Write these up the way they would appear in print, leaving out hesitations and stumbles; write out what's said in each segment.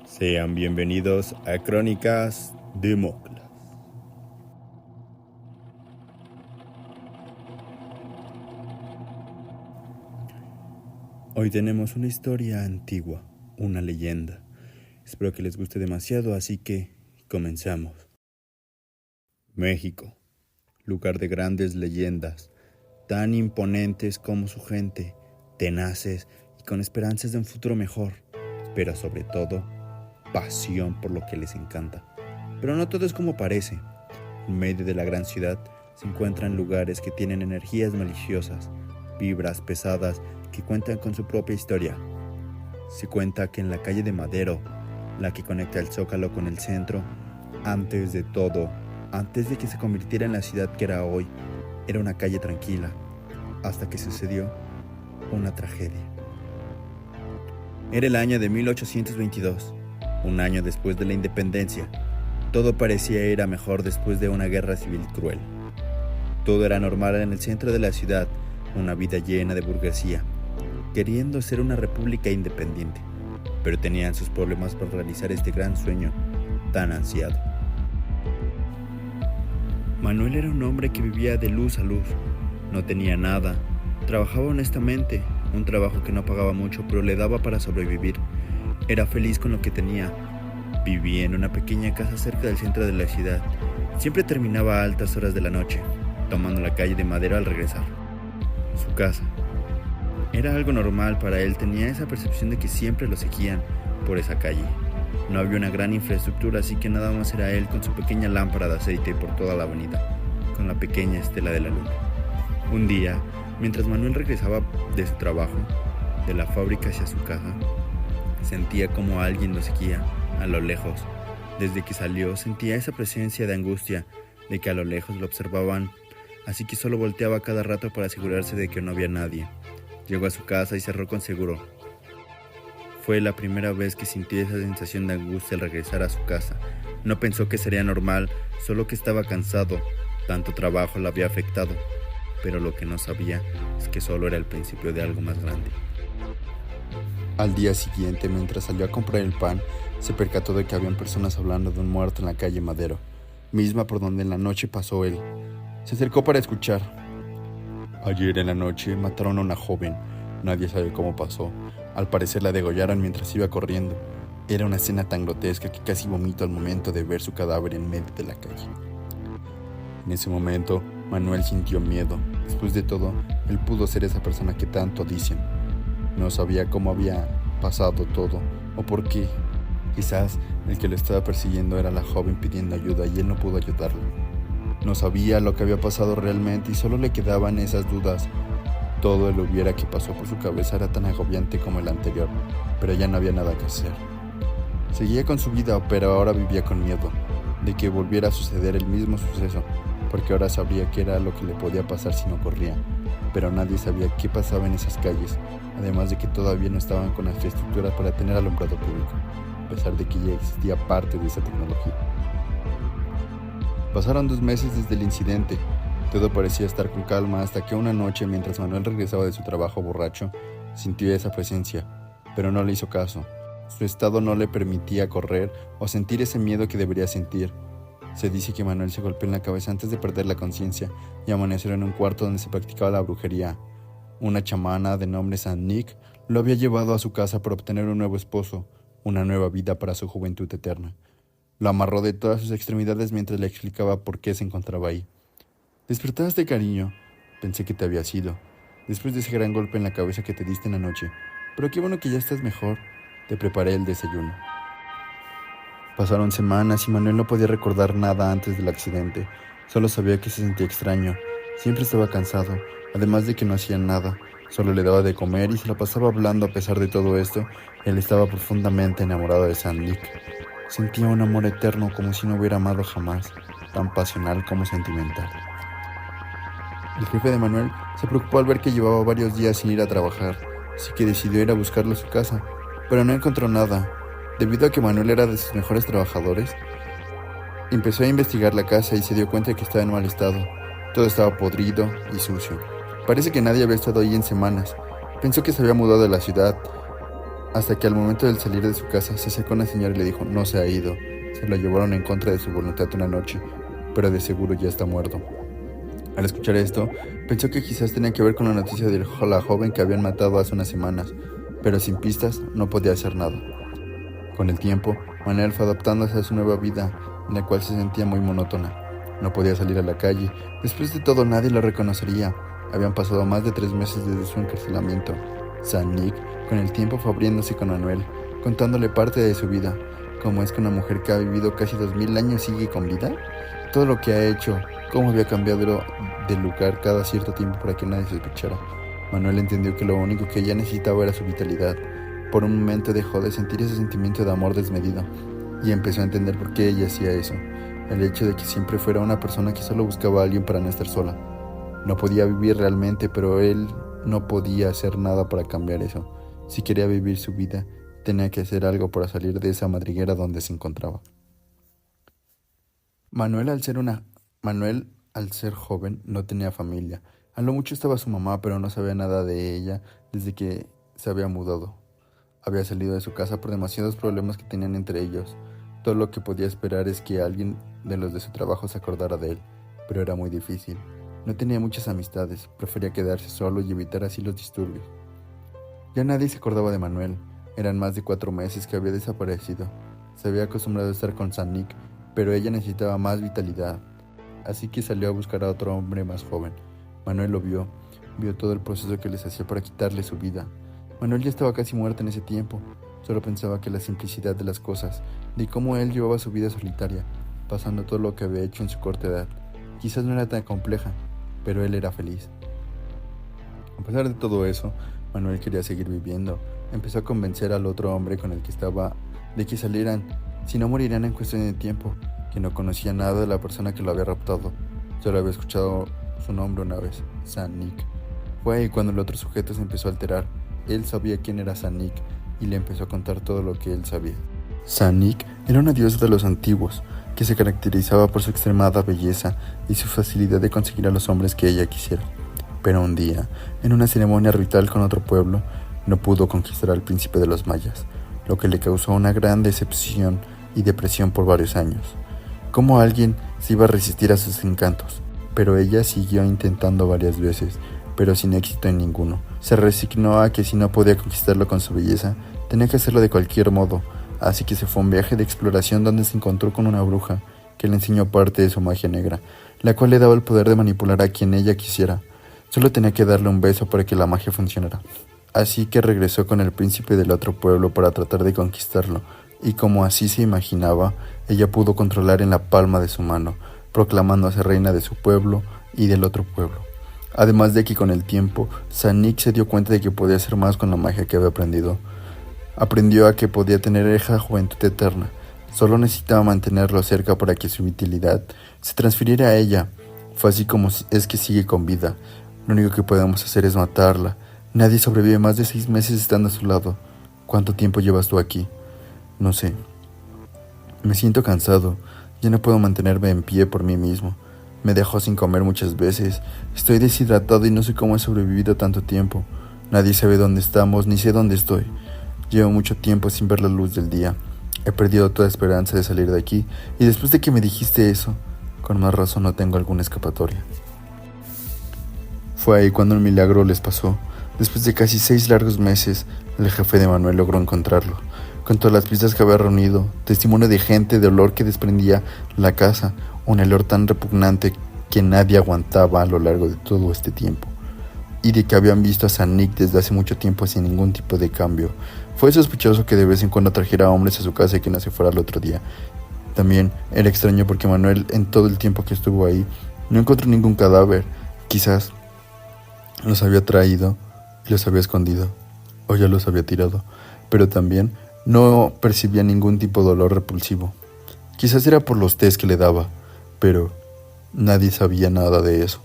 Sean bienvenidos a Crónicas de Moclas. Hoy tenemos una historia antigua, una leyenda. Espero que les guste demasiado, así que comenzamos. México, lugar de grandes leyendas, tan imponentes como su gente, tenaces y con esperanzas de un futuro mejor, pero sobre todo, pasión por lo que les encanta. Pero no todo es como parece. En medio de la gran ciudad se encuentran lugares que tienen energías maliciosas, vibras pesadas que cuentan con su propia historia. Se cuenta que en la calle de Madero, la que conecta el Zócalo con el centro, antes de que se convirtiera en la ciudad que era hoy, era una calle tranquila, hasta que sucedió una tragedia. Era el año de 1822, un año después de la independencia. Todo parecía ir a mejor después de una guerra civil cruel. Todo era normal en el centro de la ciudad, una vida llena de burguesía, queriendo ser una república independiente, pero tenían sus problemas para realizar este gran sueño tan ansiado. Manuel era un hombre que vivía de luz a luz, no tenía nada, trabajaba honestamente, un trabajo que no pagaba mucho pero le daba para sobrevivir. Era feliz con lo que tenía. Vivía en una pequeña casa cerca del centro de la ciudad. Siempre terminaba a altas horas de la noche, tomando la calle de Madero al regresar. Su casa. Era algo normal para él, tenía esa percepción de que siempre lo seguían por esa calle. No había una gran infraestructura, así que nada más era él con su pequeña lámpara de aceite por toda la avenida, con la pequeña estela de la luna. Un día, mientras Manuel regresaba de su trabajo, de la fábrica hacia su casa, sentía como alguien lo seguía, a lo lejos. Desde que salió sentía esa presencia de angustia, de que a lo lejos lo observaban, así que solo volteaba cada rato para asegurarse de que no había nadie. Llegó a su casa y cerró con seguro. Fue la primera vez que sintió esa sensación de angustia al regresar a su casa. No pensó que sería normal, solo que estaba cansado, tanto trabajo lo había afectado, pero lo que no sabía es que solo era el principio de algo más grande. Al día siguiente, mientras salió a comprar el pan, se percató de que habían personas hablando de un muerto en la calle Madero, misma por donde en la noche pasó él. Se acercó para escuchar. Ayer en la noche mataron a una joven. Nadie sabe cómo pasó. Al parecer la degollaron mientras iba corriendo. Era una escena tan grotesca que casi vomitó al momento de ver su cadáver en medio de la calle. En ese momento, Manuel sintió miedo. Después de todo, él pudo ser esa persona que tanto dicen. No sabía cómo había pasado todo o por qué. Quizás el que lo estaba persiguiendo era la joven pidiendo ayuda y él no pudo ayudarlo. No sabía lo que había pasado realmente y solo le quedaban esas dudas. Todo el hubiera que pasó por su cabeza era tan agobiante como el anterior, pero ya no había nada que hacer. Seguía con su vida, pero ahora vivía con miedo de que volviera a suceder el mismo suceso, porque ahora sabría qué era lo que le podía pasar si no corría, pero nadie sabía qué pasaba en esas calles, además de que todavía no estaban con la infraestructura para tener alumbrado público, a pesar de que ya existía parte de esa tecnología. Pasaron 2 meses desde el incidente. Todo parecía estar con calma hasta que una noche, mientras Manuel regresaba de su trabajo borracho, sintió esa presencia, pero no le hizo caso. Su estado no le permitía correr o sentir ese miedo que debería sentir. Se dice que Manuel se golpeó en la cabeza antes de perder la conciencia y amaneció en un cuarto donde se practicaba la brujería. Una chamana de nombre San Nick lo había llevado a su casa para obtener un nuevo esposo, una nueva vida para su juventud eterna. Lo amarró de todas sus extremidades mientras le explicaba por qué se encontraba ahí. «Despertaste, cariño. Pensé que te habías ido, después de ese gran golpe en la cabeza que te diste en la noche. Pero qué bueno que ya estás mejor. Te preparé el desayuno». Pasaron semanas y Manuel no podía recordar nada antes del accidente. Solo sabía que se sentía extraño. Siempre estaba cansado, además de que no hacía nada. Solo le daba de comer y se la pasaba hablando. A pesar de todo esto, él estaba profundamente enamorado de San Nick. Sentía un amor eterno como si no hubiera amado jamás, tan pasional como sentimental. El jefe de Manuel se preocupó al ver que llevaba varios días sin ir a trabajar, así que decidió ir a buscarlo a su casa, pero no encontró nada. Debido a que Manuel era de sus mejores trabajadores, empezó a investigar la casa y se dio cuenta de que estaba en mal estado. Todo estaba podrido y sucio. Parece que nadie había estado ahí en semanas. Pensó que se había mudado de la ciudad, hasta que al momento de salir de su casa se acercó una señora y le dijo: no se ha ido, se lo llevaron en contra de su voluntad una noche, pero de seguro ya está muerto. Al escuchar esto, pensó que quizás tenía que ver con la noticia de la joven que habían matado hace unas semanas, pero sin pistas no podía hacer nada. Con el tiempo, Manuel fue adaptándose a su nueva vida, en la cual se sentía muy monótona. No podía salir a la calle. Después de todo, nadie lo reconocería. Habían pasado más de 3 meses desde su encarcelamiento. San Nick, con el tiempo, fue abriéndose con Manuel, contándole parte de su vida. ¿Cómo es que una mujer que ha vivido casi 2000 años sigue con vida? Todo lo que ha hecho, cómo había cambiado de lugar cada cierto tiempo para que nadie sospechara. Manuel entendió que lo único que ella necesitaba era su vitalidad. Por un momento dejó de sentir ese sentimiento de amor desmedido y empezó a entender por qué ella hacía eso. El hecho de que siempre fuera una persona que solo buscaba a alguien para no estar sola. No podía vivir realmente, pero él no podía hacer nada para cambiar eso. Si quería vivir su vida, tenía que hacer algo para salir de esa madriguera donde se encontraba. Manuel, al ser joven, no tenía familia. A lo mucho estaba su mamá, pero no sabía nada de ella desde que se había mudado. Había salido de su casa por demasiados problemas que tenían entre ellos. Todo lo que podía esperar es que alguien de los de su trabajo se acordara de él, pero era muy difícil. No tenía muchas amistades, prefería quedarse solo y evitar así los disturbios. Ya nadie se acordaba de Manuel. Eran más de 4 meses que había desaparecido. Se había acostumbrado a estar con San Nick, pero ella necesitaba más vitalidad. Así que salió a buscar a otro hombre más joven. Manuel lo vio todo el proceso que les hacía para quitarle su vida. Manuel ya estaba casi muerto en ese tiempo. Solo pensaba que la simplicidad de las cosas, de cómo él llevaba su vida solitaria, pasando todo lo que había hecho en su corta edad, quizás no era tan compleja, pero él era feliz. A pesar de todo eso, Manuel quería seguir viviendo. Empezó a convencer al otro hombre con el que estaba de que salieran, si no morirían en cuestión de tiempo, que no conocía nada de la persona que lo había raptado. Solo había escuchado su nombre una vez, San Nick. Fue ahí cuando el otro sujeto se empezó a alterar. Él sabía quién era San Nick y le empezó a contar todo lo que él sabía. San Nick era una diosa de los antiguos, que se caracterizaba por su extremada belleza y su facilidad de conseguir a los hombres que ella quisiera. Pero un día, en una ceremonia ritual con otro pueblo, no pudo conquistar al príncipe de los mayas, lo que le causó una gran decepción y depresión por varios años. ¿Cómo alguien se iba a resistir a sus encantos? Pero ella siguió intentando varias veces, pero sin éxito en ninguno. Se resignó a que si no podía conquistarlo con su belleza, tenía que hacerlo de cualquier modo, así que se fue a un viaje de exploración donde se encontró con una bruja que le enseñó parte de su magia negra, la cual le daba el poder de manipular a quien ella quisiera. Solo tenía que darle un beso para que la magia funcionara. Así que regresó con el príncipe del otro pueblo para tratar de conquistarlo, y como así se imaginaba, ella pudo controlar en la palma de su mano, proclamándose reina de su pueblo y del otro pueblo. Además de que con el tiempo, San Nick se dio cuenta de que podía hacer más con la magia que había aprendido. Aprendió a que podía tener esa juventud eterna. Solo necesitaba mantenerlo cerca para que su vitalidad se transfiriera a ella. Fue así como es que sigue con vida. Lo único que podemos hacer es matarla. Nadie sobrevive más de 6 meses estando a su lado. ¿Cuánto tiempo llevas tú aquí? No sé. Me siento cansado. Ya no puedo mantenerme en pie por mí mismo. Me dejo sin comer muchas veces. Estoy deshidratado y no sé cómo he sobrevivido tanto tiempo. Nadie sabe dónde estamos, ni sé dónde estoy. Llevo mucho tiempo sin ver la luz del día. He perdido toda esperanza de salir de aquí, y después de que me dijiste eso, con más razón no tengo alguna escapatoria. Fue ahí cuando el milagro les pasó. Después de casi 6 largos meses, el jefe de Manuel logró encontrarlo. Con todas las pistas que había reunido, testimonio de gente, de olor que desprendía la casa, un olor tan repugnante que nadie aguantaba a lo largo de todo este tiempo, y de que habían visto a San Nick desde hace mucho tiempo sin ningún tipo de cambio. Fue sospechoso que de vez en cuando trajera hombres a su casa y que no se fuera al otro día. También era extraño porque Manuel, en todo el tiempo que estuvo ahí, no encontró ningún cadáver. Quizás los había traído y los había escondido, o ya los había tirado, pero también no percibía ningún tipo de olor repulsivo. Quizás era por los tés que le daba, pero nadie sabía nada de eso.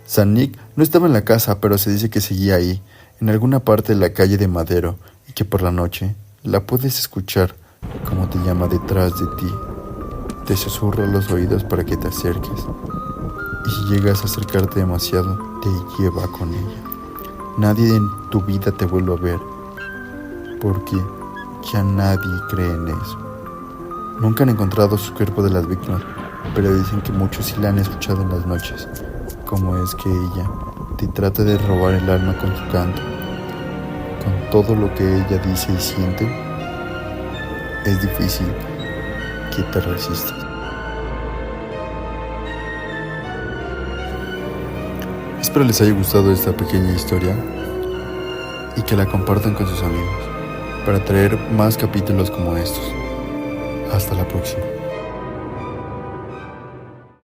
San Nick no estaba en la casa, pero se dice que seguía ahí, en alguna parte de la calle de Madero, y que por la noche la puedes escuchar como te llama detrás de ti. Te susurra los oídos para que te acerques, y si llegas a acercarte demasiado, te lleva con ella. Nadie en tu vida te vuelve a ver, porque ya nadie cree en eso. Nunca han encontrado su cuerpo de las víctimas, pero dicen que muchos sí la han escuchado en las noches, como es que ella te trata de robar el alma con su canto. Con todo lo que ella dice y siente, es difícil que te resistas. Espero les haya gustado esta pequeña historia y que la compartan con sus amigos para traer más capítulos como estos. Hasta la próxima.